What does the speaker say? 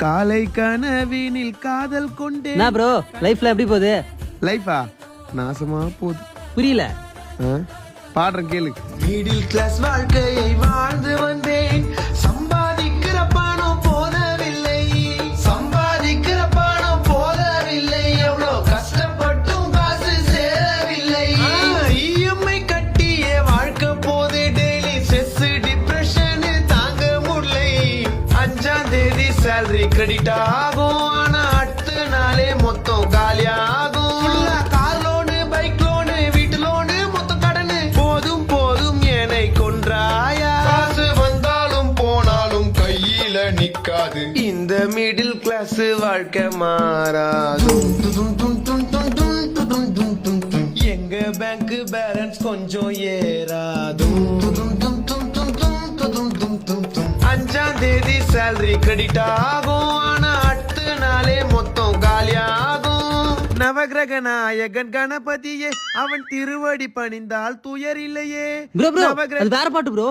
காலை கனவினில் காதல் கொண்டே. என்ன ப்ரோ லைஃப்ல எப்படி போகுது? லைஃபா நாசமா போகுது. புரியல. பாடுறேன் கேளு. மிடில் கிளாஸ் வாழ்க்கையை வாழ்ந்து வந்தேன். சம்பாதிக்கிற பணம் போதவில்லை, சம்பாதிக்கிற பணம் போதவில்லை. எவ்வளோ கஷ்டப்பட்டும் காசு சேரவில்லை. இஎம்ஐ கட்டிய வாழ்க்கை போது டெய்லி ஸ்ட்ரெஸ் டிப்ரெஷன் தாங்க முடியலை. 5ஆம் தேதி சேலரி கிரெடிட் ஆகும், ஆனா அடுத்த நாளே மொத்தம் காலியாகும். கார் லோனு, பைக் லோனு, வீட்டு லோனு, மொத்தம் கடனு. போதும் போதும் என்னை கொன்றாயா. காசு வந்தாலும் போனாலும் கையில நிக்காது. இந்த மிடில் கிளாஸ் வாழ்க்கை மாறாது. எங்க பேங்க் பேலன்ஸ் கொஞ்சம் ஏறாது. 5ஆம் தேதி சேலரி கிரெடிட் ஆகும், ஆனா அடுத்த நாளே மொத்தம் காலியாகும். நவகிரக நாயகன் கணபதியே, அவன் திருவடி பணிந்தால் துயர் இல்லையே. ப்ரோ ப்ரோ அது வேற பாட்டு ப்ரோ.